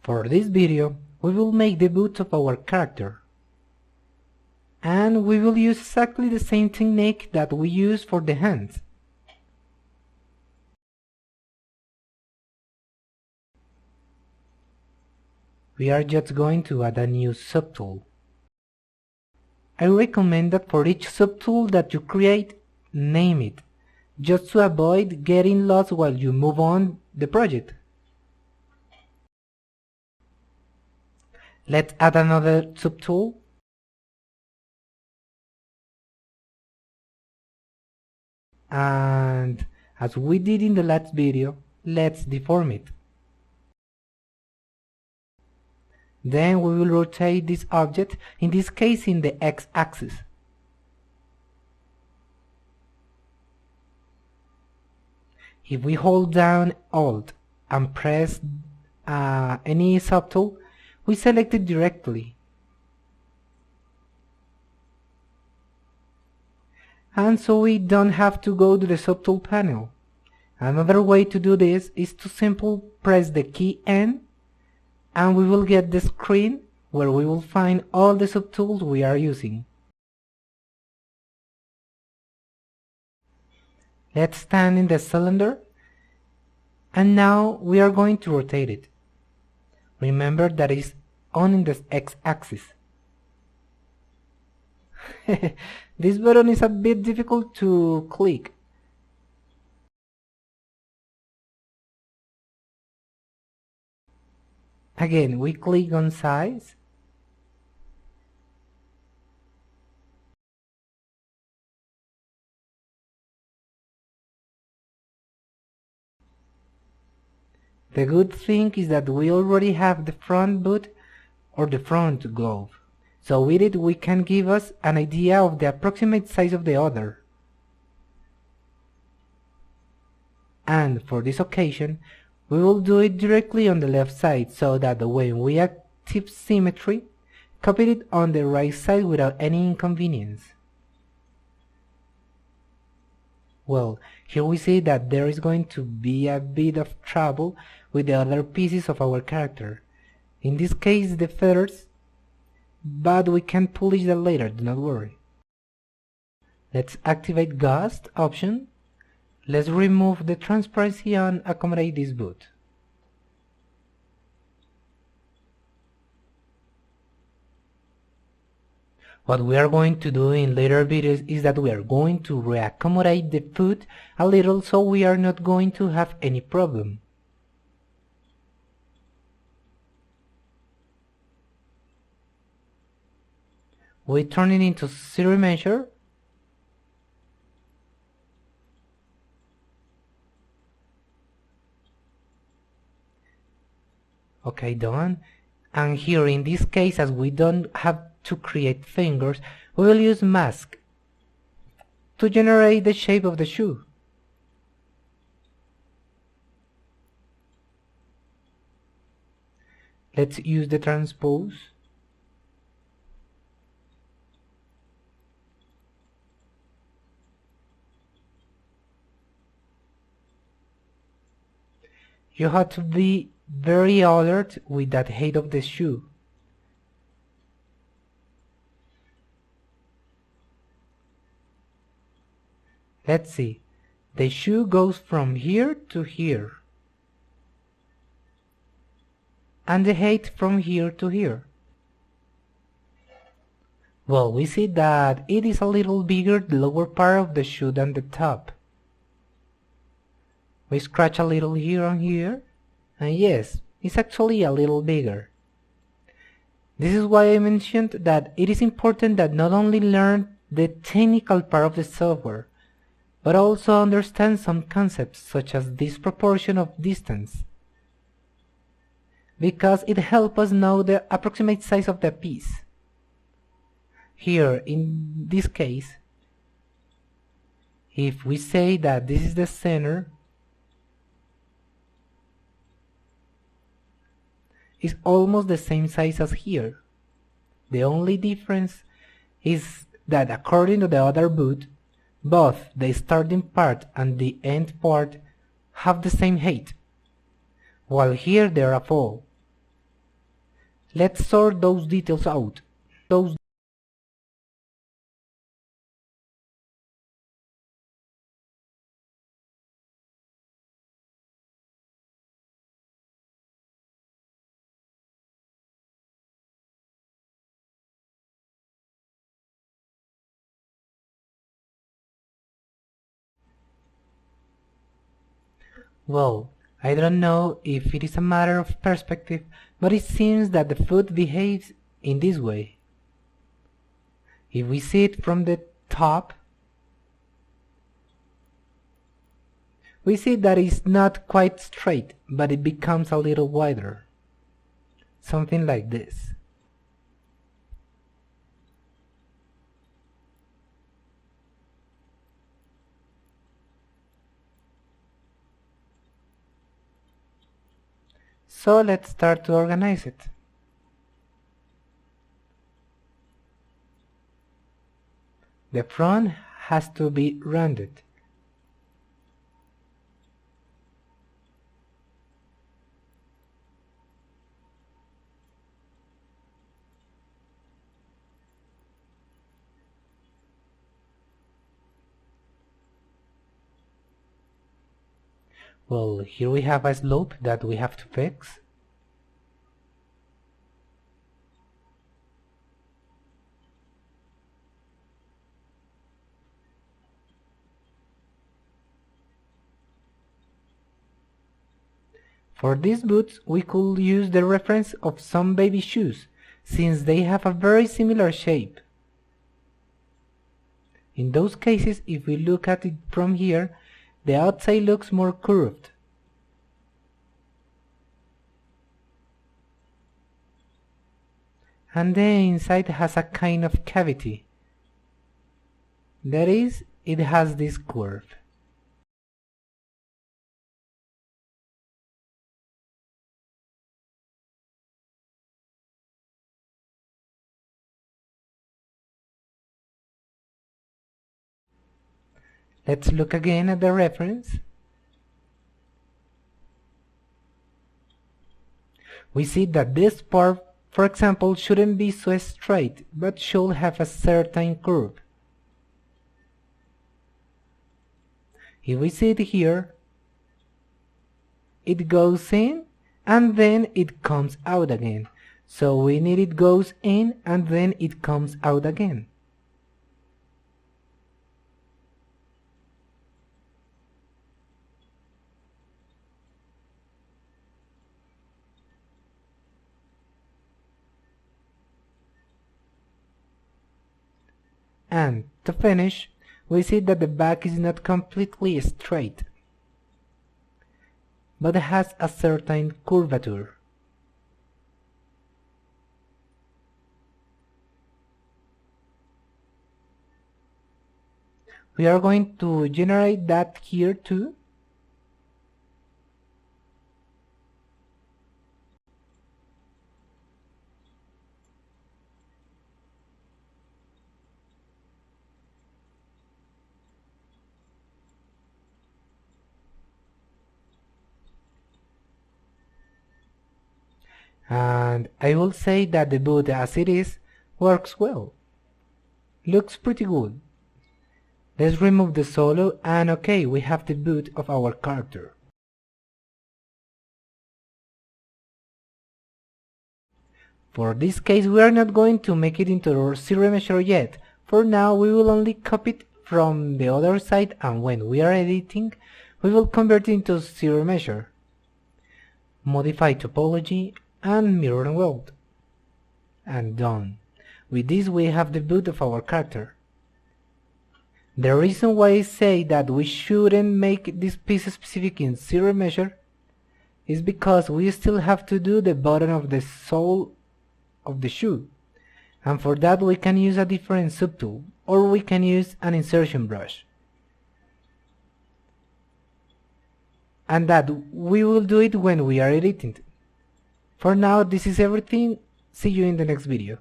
For this video, we will make the boot of our character. And we will use exactly the same technique that we use for the hands. We are just going to add a new subtool. I recommend that for each subtool that you create, name it, just to avoid getting lost while you move on the project. Let's add another subtool. And as we did in the last video, let's deform it. Then we will rotate this object, in this case in the x-axis. If we hold down Alt and press any subtool, we select it directly. And so we don't have to go to the subtool panel. Another way to do this is to simply press the key N, and we will get the screen where we will find all the subtools we are using. Let's stand in the cylinder, and now we are going to rotate it. Remember that it's on the x-axis. This button is a bit difficult to click. Again, we click on size. The good thing is that we already have the front boot or the front glove. So with it we can give us an idea of the approximate size of the other. And for this occasion, we will do it directly on the left side so that when we activate symmetry, copy it on the right side without any inconvenience. Well, here we see that there is going to be a bit of trouble with the other pieces of our character. In this case, the feathers, but we can polish that later, do not worry. Let's activate Ghost option. Let's remove the transparency and accommodate this boot. What we are going to do in later videos is that we are going to reaccommodate the foot a little so we are not going to have any problem. We turn it into zero measure. Okay, done. And here in this case, as we don't have to create fingers, we will use mask to generate the shape of the shoe. Let's use the transpose. You have to be very alert with that height of the shoe. Let's see, the shoe goes from here to here, and the height from here to here. Well, we see that it is a little bigger the lower part of the shoe than the top. We scratch a little here and here, and yes, it's actually a little bigger. This is why I mentioned that it is important that not only learn the technical part of the software, but also understand some concepts such as disproportion of distance, because it helps us know the approximate size of the piece. Here, in this case, if we say that this is the center, it's almost the same size as here. The only difference is that according to the other boot, both the starting part and the end part have the same height, while here they are full. Let's sort those details out. Well, I don't know if it is a matter of perspective, but it seems that the food behaves in this way. If we see it from the top, we see that it's not quite straight, but it becomes a little wider. Something like this. So let's start to organize it. The front has to be rounded. Well, here we have a slope that we have to fix. For these boots, we could use the reference of some baby shoes, since they have a very similar shape. In those cases, if we look at it from here, the outside looks more curved. And the inside has a kind of cavity. That is, it has this curve. Let's look again at the reference. We see that this part, for example, shouldn't be so straight, but should have a certain curve. If we see it here, it goes in and then it comes out again. So we need it goes in and then it comes out again. And to finish, we see that the back is not completely straight, but has a certain curvature. We are going to generate that here too. And I will say that the boot as it is works well. Looks pretty good. Let's remove the solo and okay, we have the boot of our character. For this case we are not going to make it into our zero measure yet. For now we will only copy it from the other side and when we are editing we will convert it into zero measure. Modify topology and mirror and weld. And done. With this we have the boot of our character. The reason why I say that we shouldn't make this piece specific in zero measure is because we still have to do the bottom of the sole of the shoe, and for that we can use a different subtool or we can use an insertion brush, and that we will do it when we are editing. For now this is everything, see you in the next video.